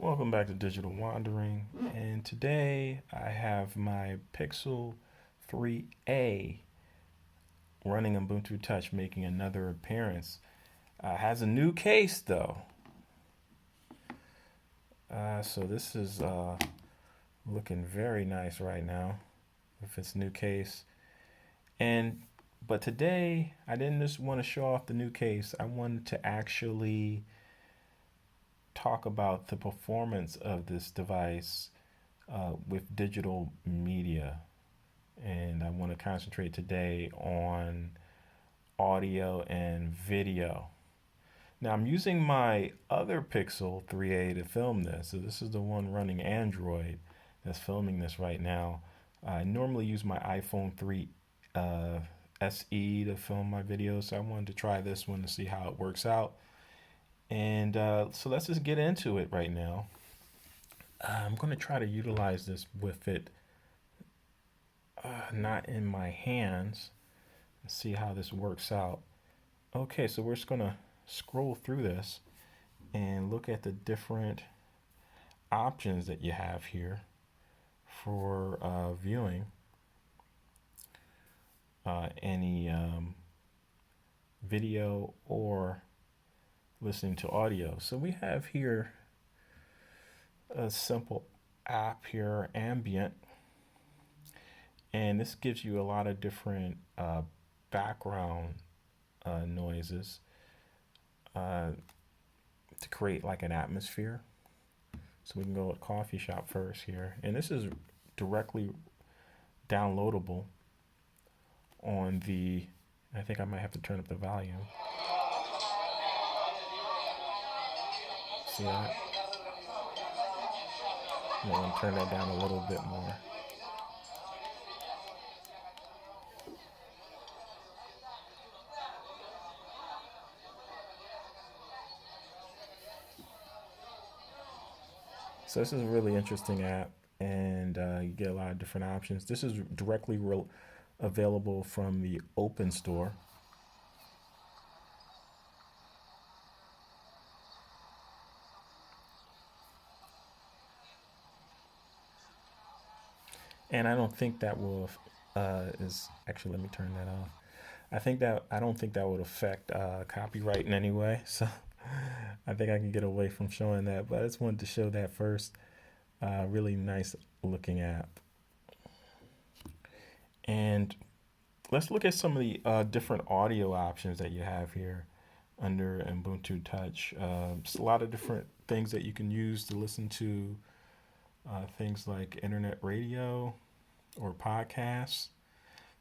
Welcome back to Digital Wandering, and today I have my Pixel 3a running Ubuntu Touch making another appearance. Has a new case though, so this is looking very nice right now with its new case. But today I didn't just want to show off the new case. I wanted to actually talk about the performance of this device with digital media. And I want to concentrate today on audio and video. Now I'm using my other Pixel 3a to film this. So this is the one running Android that's filming this right now. I normally use my iPhone 3 SE to film my videos. So I wanted to try this one to see how it works out. And so let's just get into it right now. I'm going to try to utilize this with it not in my hands and see how this works out. Okay, so we're just going to scroll through this and look at the different options that you have here for viewing any video or listening to audio. So we have here a simple app here, Ambient, and this gives you a lot of different background noises to create like an atmosphere. So we can go with coffee shop first here, and this is directly downloadable on the, I think I might have to turn up the volume. See that? I'm going to turn that down a little bit more. So this is a really interesting app, and you get a lot of different options. This is directly available from the Open Store. And I don't think that will is actually, let me turn that off. I don't think that would affect copyright in any way. So I think I can get away from showing that, but I just wanted to show that first. Really nice looking app. And let's look at some of the different audio options that you have here under Ubuntu Touch. Just a lot of different things that you can use to listen to things like internet radio or podcasts.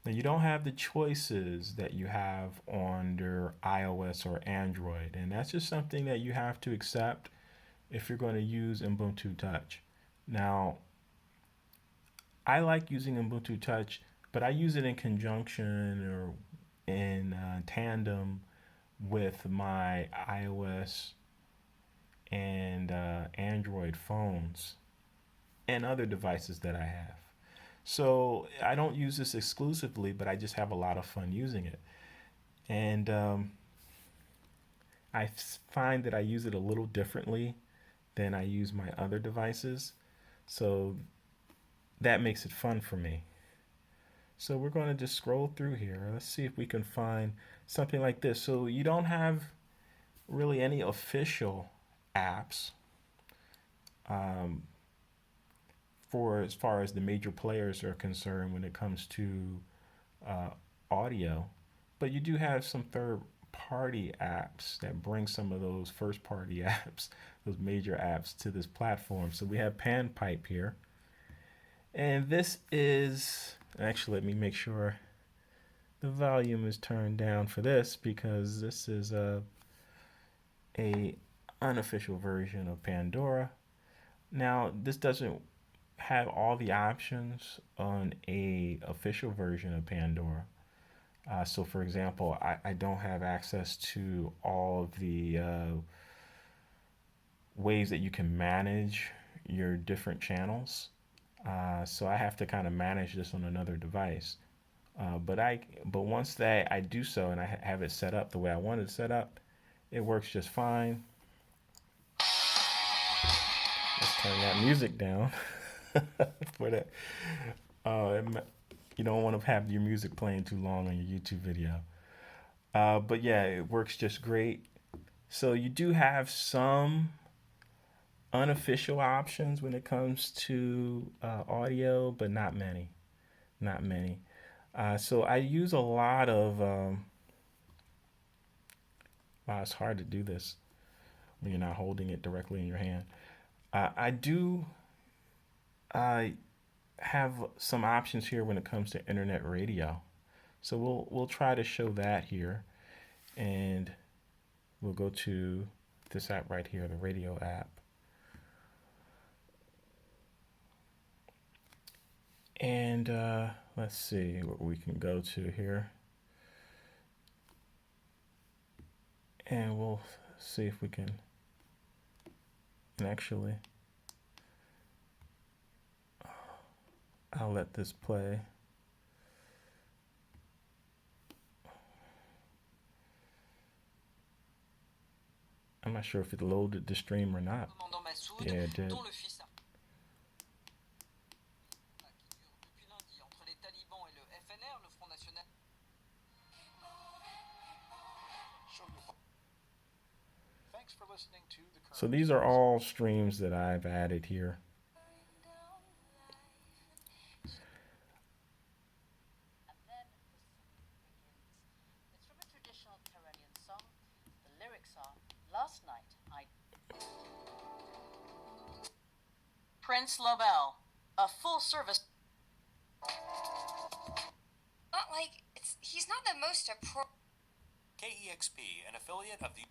Now you don't have the choices that you have under iOS or Android, and that's just something that you have to accept if you're going to use Ubuntu Touch. Now, I like using Ubuntu Touch, but I use it in conjunction or in tandem with my iOS and Android phones and other devices that I have. So I don't use this exclusively, but I just have a lot of fun using it. And I find that I use it a little differently than I use my other devices. So that makes it fun for me. So we're going to just scroll through here. Let's see if we can find something like this. So you don't have really any official apps for as far as the major players are concerned when it comes to audio, but you do have some third-party apps that bring some of those first-party apps, those major apps, to this platform. So we have Panpipe here, and this is actually, let me make sure the volume is turned down for this, because this is a unofficial version of Pandora. Now this doesn't have all the options on a official version of Pandora. So for example, I don't have access to all of the ways that you can manage your different channels. So I have to kind of manage this on another device. But once that I do so and I have it set up the way I want it set up, it works just fine. Turn that music down for that. You don't want to have your music playing too long on your YouTube video. But yeah, it works just great. So you do have some unofficial options when it comes to audio, but not many. Not many. So I use a lot of. Wow, it's hard to do this when you're not holding it directly in your hand. I do. I have some options here when it comes to internet radio. So we'll try to show that here, and we'll go to this app right here, the radio app. And let's see what we can go to here. And we'll see if we can actually, I'll let this play. I'm not sure if it loaded the stream or not. Yeah, it did. So these are all streams that I've added here. Prince Lobel, a full service. Not like he's not the most KEXP, an affiliate of the.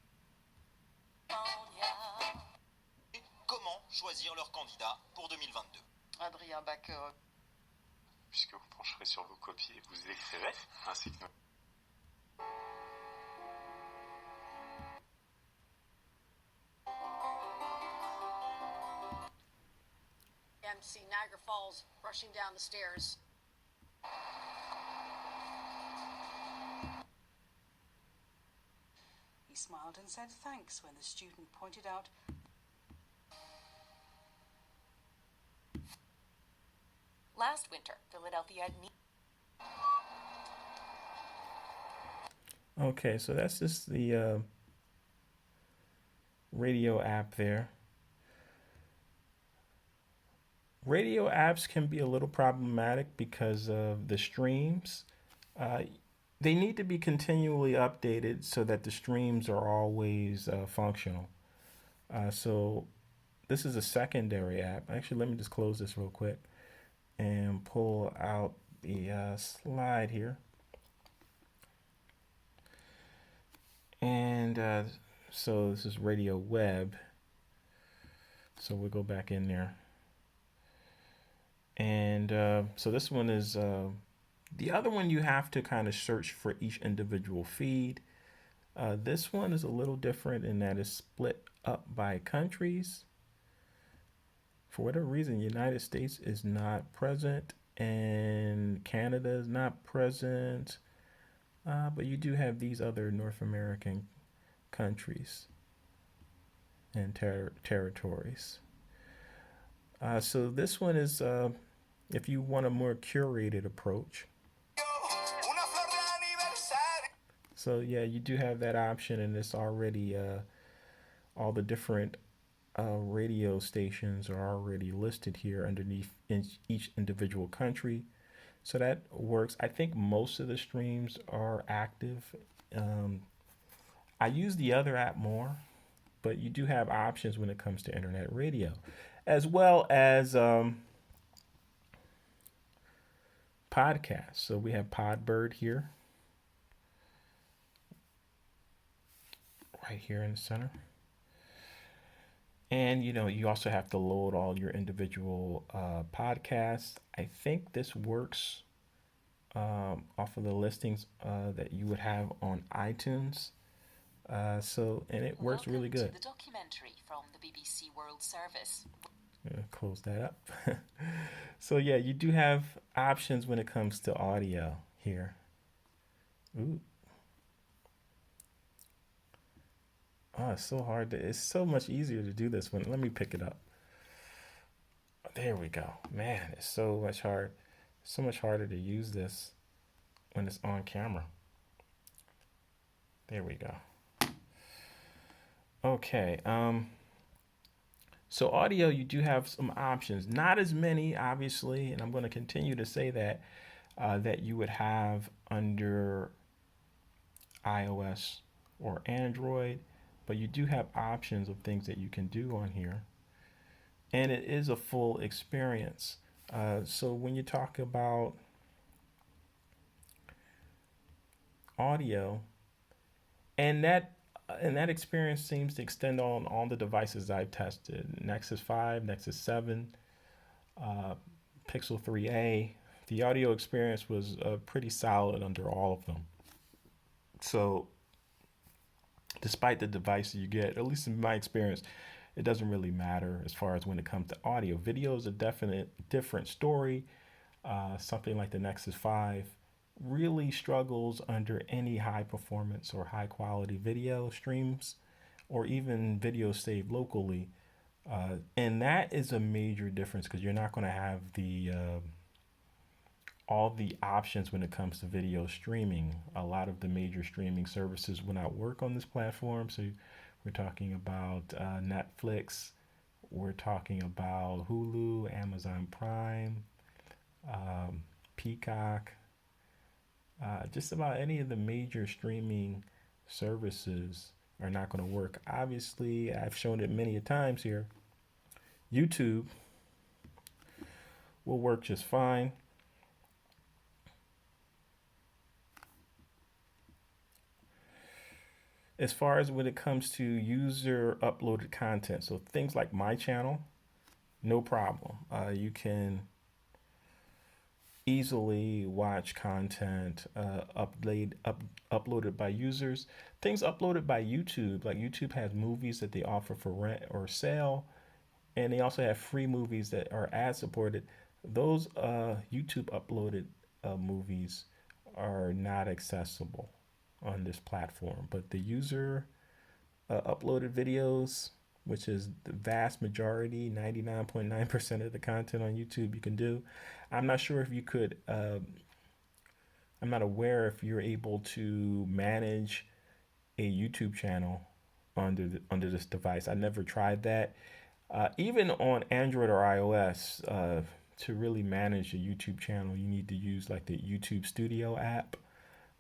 Comment choisir leur candidat pour 2022? Adrien Backer. Puisque vous pencherez sur vos copies et vous écrirez, ainsi que nous. MC Niagara Falls rushing down the stairs. He smiled and said thanks when the student pointed out. Last winter, Philadelphia. Okay, so that's just the radio app there. Radio apps can be a little problematic because of the streams. They need to be continually updated so that the streams are always functional. So this is a secondary app. Actually, let me just close this real quick and pull out the slide here. And so this is Radio Web. So we'll go back in there. And so this one is the other one. You have to kind of search for each individual feed. This one is a little different in that it's split up by countries. For whatever reason, the United States is not present and Canada is not present. But you do have these other North American countries and territories. So this one is if you want a more curated approach. So yeah, you do have that option, and it's already all the different radio stations are already listed here underneath in each individual country. So that works. I think most of the streams are active. I use the other app more, but you do have options when it comes to internet radio, as well as podcasts. So we have Podbird here, right here in the center. And, you also have to load all your individual podcasts. I think this works off of the listings that you would have on iTunes. And it works really good. The documentary from the BBC World Service. Close that up. So yeah, you do have options when it comes to audio here. Ooh. Oh, it's so hard it's so much easier to do this one. Let me pick it up. There we go. Man, it's so much harder to use this when it's on camera. There we go. Okay. So audio, you do have some options. Not as many, obviously, and I'm going to continue to say that that you would have under iOS or Android, but you do have options of things that you can do on here, and it is a full experience. So when you talk about audio, and that experience seems to extend on all the devices I've tested: Nexus 5, Nexus 7, uh, Pixel 3a. The audio experience was pretty solid under all of them. So despite the device you get, at least in my experience, it doesn't really matter as far as when it comes to audio. Video is a definite different story. Something like the Nexus 5 really struggles under any high performance or high quality video streams or even video saved locally. And that is a major difference because you're not going to have the all the options when it comes to video streaming. A lot of the major streaming services will not work on this platform. So we're talking about Netflix, we're talking about Hulu, Amazon Prime, Peacock, just about any of the major streaming services are not going to work. Obviously, I've shown it many a times here. YouTube will work just fine. As far as when it comes to user uploaded content, so things like my channel, no problem. You can easily watch content uploaded by users. Things uploaded by YouTube, like YouTube has movies that they offer for rent or sale, and they also have free movies that are ad supported. Those YouTube uploaded movies are not accessible on this platform, but the user uploaded videos, which is the vast majority, 99.9% of the content on YouTube you can do. I'm not sure if you could, I'm not aware if you're able to manage a YouTube channel under this device. I never tried that. Even on Android or iOS, to really manage a YouTube channel, you need to use like the YouTube Studio app.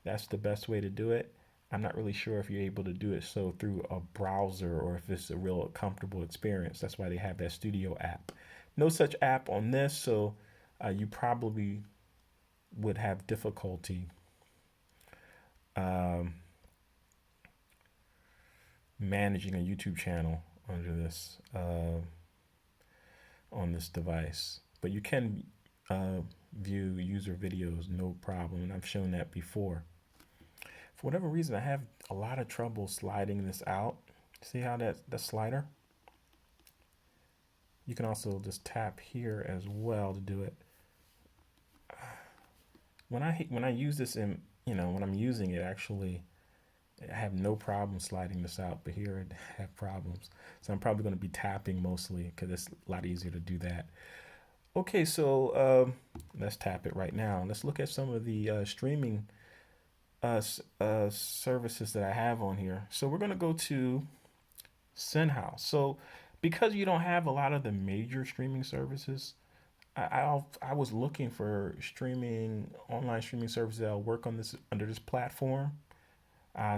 That's the best way to do it. I'm not really sure if you're able to do it so through a browser or if it's a real comfortable experience. That's why they have that Studio app. No such app on this, so you probably would have difficulty managing a YouTube channel under this on this device. But you can view user videos no problem, and I've shown that before. For whatever reason, I have a lot of trouble sliding this out. See how that slider? You can also just tap here as well to do it. When I use this in, when I'm using it, actually, I have no problem sliding this out, but here I have problems. So I'm probably going to be tapping mostly because it's a lot easier to do that. Okay, so let's tap it right now. Let's look at some of the streaming services that I have on here. So we're going to go to Cinehouse. So because you don't have a lot of the major streaming services, I was looking for online streaming services that'll work on this under this platform.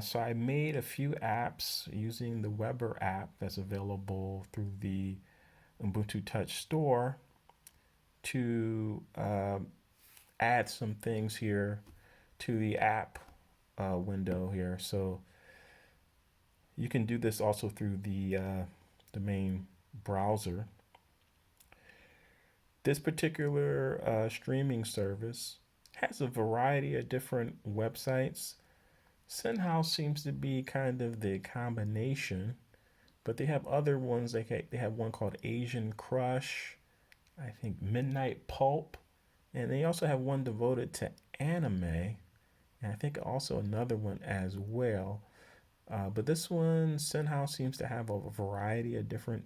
So I made a few apps using the Weber app that's available through the Ubuntu Touch store to add some things here to the app window here. So you can do this also through the main browser. This particular streaming service has a variety of different websites. Cinehouse seems to be kind of the combination, but they have other ones. They have one called Asian Crush, I think Midnight Pulp, and they also have one devoted to anime, and I think also another one as well. But this one, Cinehouse seems to have a variety of different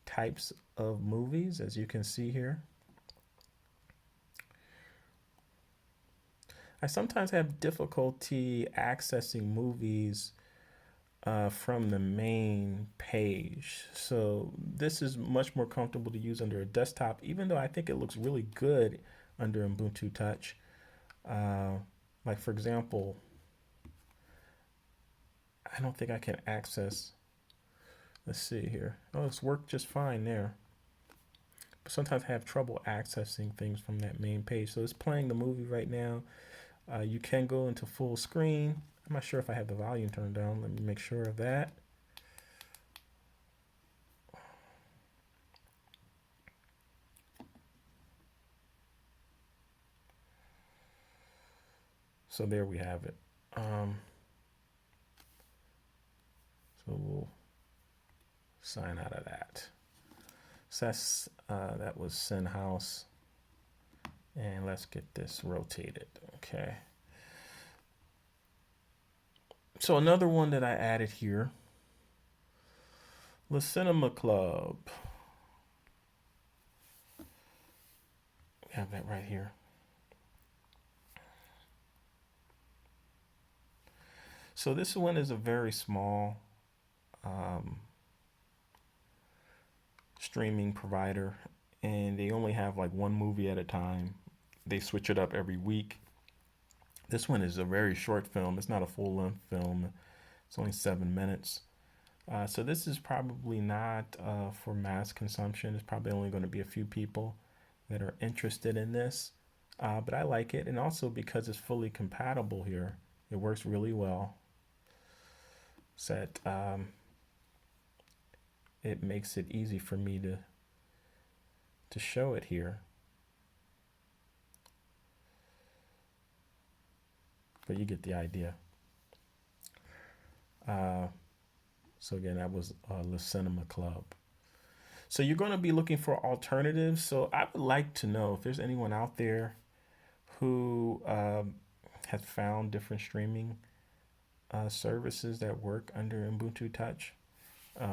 types of movies, as you can see here. I sometimes have difficulty accessing movies from the main page. So this is much more comfortable to use under a desktop, even though I think it looks really good under Ubuntu Touch. Like for example, I don't think I can access, let's see here. Oh, it's worked just fine there. But sometimes I have trouble accessing things from that main page. So it's playing the movie right now. You can go into full screen. I'm not sure if I have the volume turned down. Let me make sure of that. So there we have it. So we'll sign out of that. So that's, that was Cinehouse. And let's get this rotated. Okay. So another one that I added here, the Cinema Club. We have that right here. So this one is a very small streaming provider, and they only have like one movie at a time. They switch it up every week. This one is a very short film. It's not a full-length film. It's only 7 minutes. So this is probably not for mass consumption. It's probably only going to be a few people that are interested in this. But I like it. And also because it's fully compatible here, it works really well. So that, it makes it easy for me to show it here. But you get the idea. So again, that was the Cinema Club. So you're going to be looking for alternatives. So I would like to know if there's anyone out there who has found different streaming services that work under Ubuntu Touch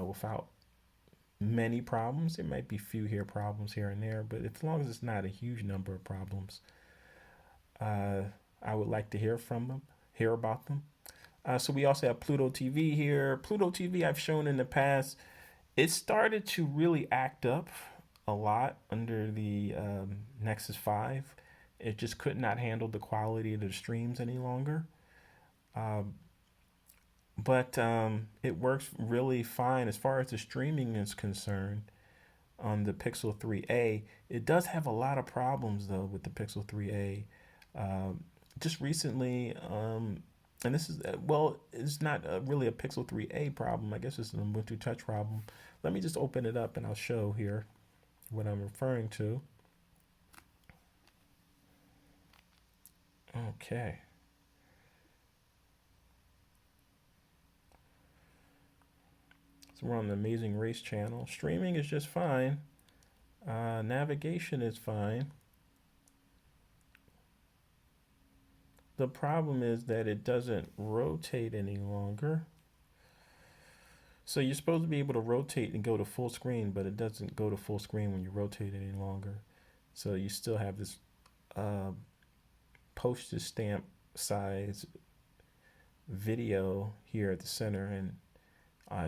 without many problems. There might be few problems here and there, but as long as it's not a huge number of problems, I would like to hear from them, hear about them. So we also have Pluto TV here. Pluto TV I've shown in the past. It started to really act up a lot under the Nexus 5. It just could not handle the quality of the streams any longer. But it works really fine as far as the streaming is concerned on the Pixel 3a. It does have a lot of problems though with the Pixel 3a. Just recently, and this is, well, it's not really a Pixel 3a problem. I guess it's an Ubuntu Touch problem. Let me just open it up and I'll show here what I'm referring to. Okay. So we're on the Amazing Race channel. Streaming is just fine. Navigation is fine. The problem is that it doesn't rotate any longer. So you're supposed to be able to rotate and go to full screen, but it doesn't go to full screen when you rotate it any longer. So you still have this postage stamp size video here at the center, and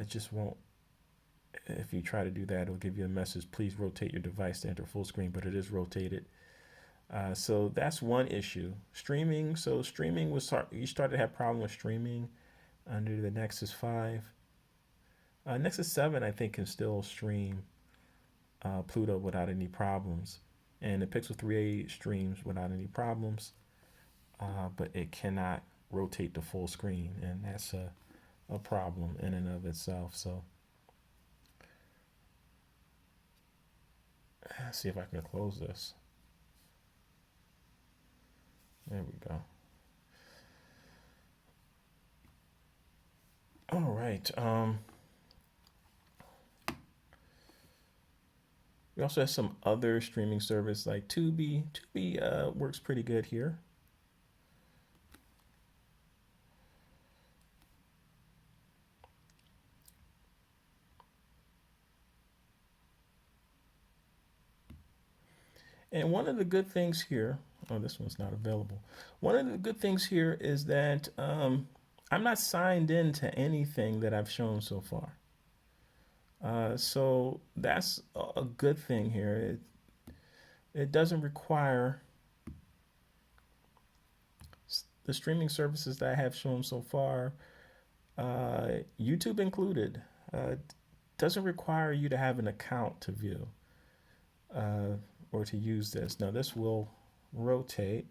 it just won't. If you try to do that, it'll give you a message, please rotate your device to enter full screen, but it is rotated. So that's one issue. Streaming. So streaming was, you started to have problem with streaming under the Nexus 5. Nexus 7, I think, can still stream Pluto without any problems. And the Pixel 3a streams without any problems. But it cannot rotate to full screen. And that's a problem in and of itself. So let's see if I can close this. There we go. All right. We also have some other streaming service like Tubi. Tubi works pretty good here. And one of the good things here, oh, this one's not available. One of the good things here is that I'm not signed in to anything that I've shown so far. So that's a good thing here. It doesn't require the streaming services that I have shown so far, YouTube included, doesn't require you to have an account to view or to use this. Now, this will rotate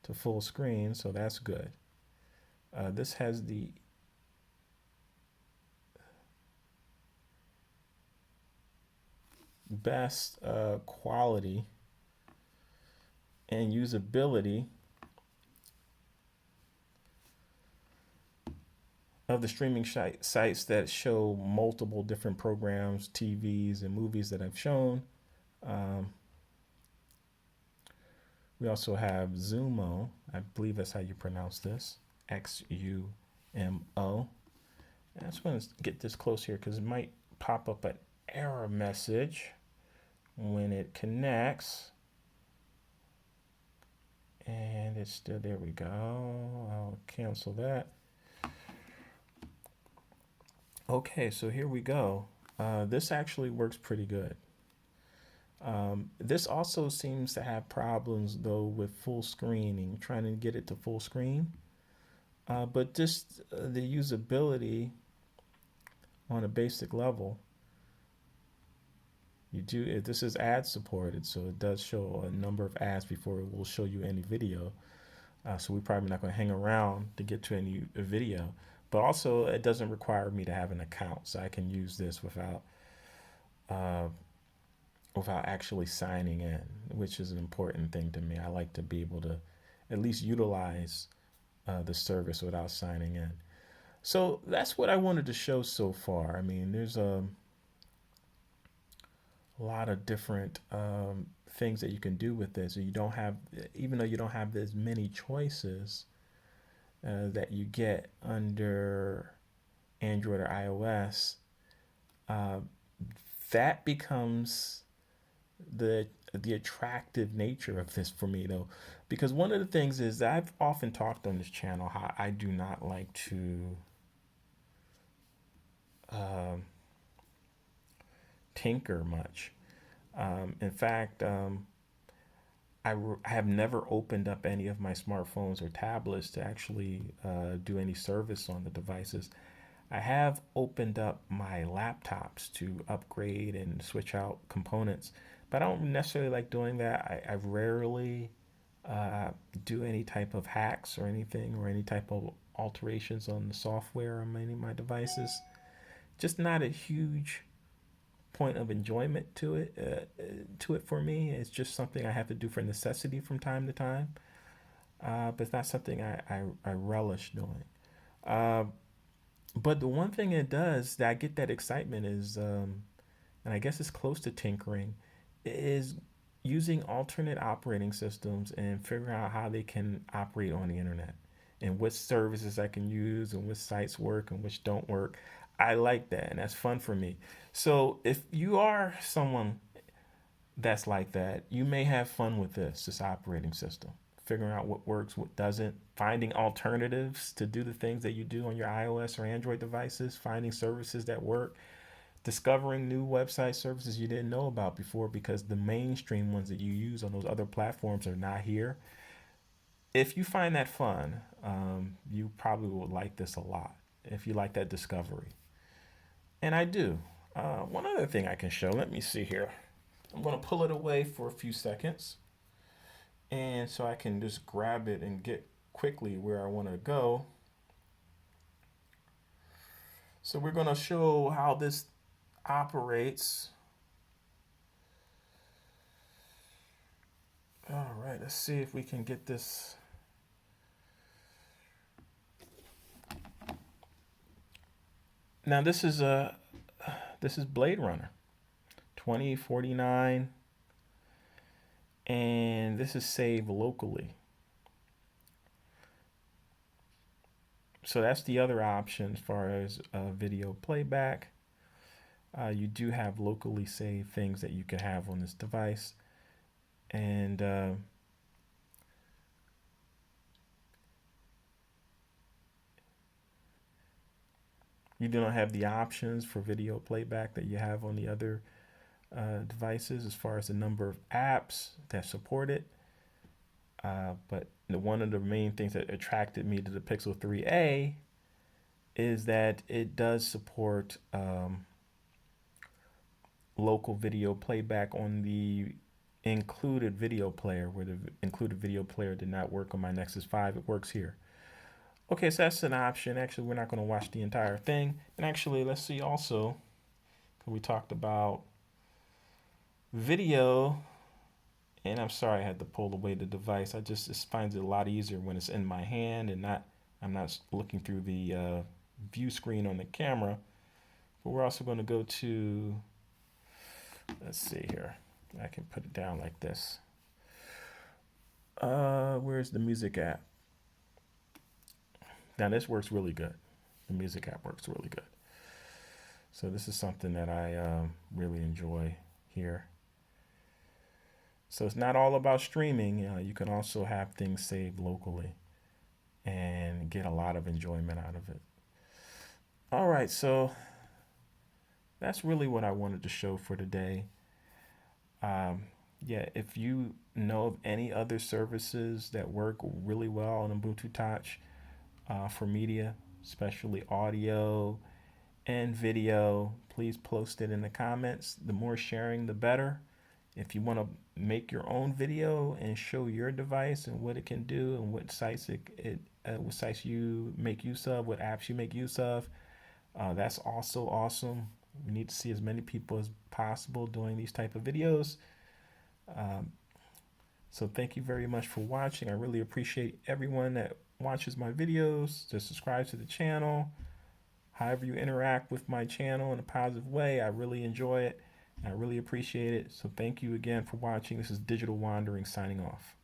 to full screen, so that's good. This has the best quality and usability of the streaming sites that show multiple different programs, TVs, and movies that I've shown. We also have Xumo. I believe that's how you pronounce this. Xumo. I just want to get this close here because it might pop up an error message when it connects. And it's still, there we go. I'll cancel that. Okay, so here we go. This actually works pretty good. This also seems to have problems though with full screening, trying to get it to full screen. But just the usability on a basic level, this is ad supported, so it does show a number of ads before it will show you any video. So we're probably not going to hang around to get to any video. But also, it doesn't require me to have an account, so I can use this without actually signing in, which is an important thing to me. I like to be able to at least utilize the service without signing in. So that's what I wanted to show so far. I mean, there's a lot of different things that you can do with this. You don't have, even though you don't have as many choices that you get under Android or iOS, that becomes the attractive nature of this for me, though, because one of the things is that I've often talked on this channel how I do not like to tinker much. In fact, I have never opened up any of my smartphones or tablets to actually do any service on the devices. I have opened up my laptops to upgrade and switch out components, but I don't necessarily like doing that. I rarely do any type of hacks or anything, or any type of alterations on the software on any of my devices. Just not a huge point of enjoyment to it for me. It's just something I have to do for necessity from time to time, but it's not something I relish doing. But the one thing it does that I get that excitement is, and I guess it's close to tinkering, is using alternate operating systems and figuring out how they can operate on the internet and which services I can use and which sites work and which don't work. I like that, and that's fun for me. So if you are someone that's like that, you may have fun with this operating system, figuring out what works, what doesn't, finding alternatives to do the things that you do on your iOS or Android devices, finding services that work, discovering new website services you didn't know about before because the mainstream ones that you use on those other platforms are not here. If you find that fun, you probably will like this a lot if you like that discovery. And I do. One other thing I can show, let me see here. I'm going to pull it away for a few seconds. And so I can just grab it and get quickly where I want to go. So we're going to show how this operates. All right, let's see if we can get this. Now this is Blade Runner 2049, and this is saved locally. So that's the other option as far as video playback. You do have locally saved things that you can have on this device. And you do not have the options for video playback that you have on the other devices as far as the number of apps that support it. But one of the main things that attracted me to the Pixel 3a is that it does support local video playback on the included video player, where the included video player did not work on my Nexus 5. It works here. Okay, so that's an option. Actually, we're not going to watch the entire thing. And actually, let's see also, we talked about video, and I'm sorry I had to pull away the device. I just find it a lot easier when it's in my hand and I'm not looking through the view screen on the camera. But we're also going to go to, let's see here. I can put it down like this. Where's the music app? Now this works really good. The music app works really good. So this is something that I really enjoy here. So it's not all about streaming. You can also have things saved locally and get a lot of enjoyment out of it. All right, so that's really what I wanted to show for today. Yeah, if you know of any other services that work really well on Ubuntu Touch for media, especially audio and video, please post it in the comments. The more sharing, the better. If you want to make your own video and show your device and what it can do and what sites what sites you make use of, what apps you make use of, that's also awesome. We need to see as many people as possible doing these type of videos. So thank you very much for watching. I really appreciate everyone that watches my videos, that subscribes to the channel. However you interact with my channel in a positive way, I really enjoy it. I really appreciate it. So thank you again for watching. This is Digital Wandering signing off.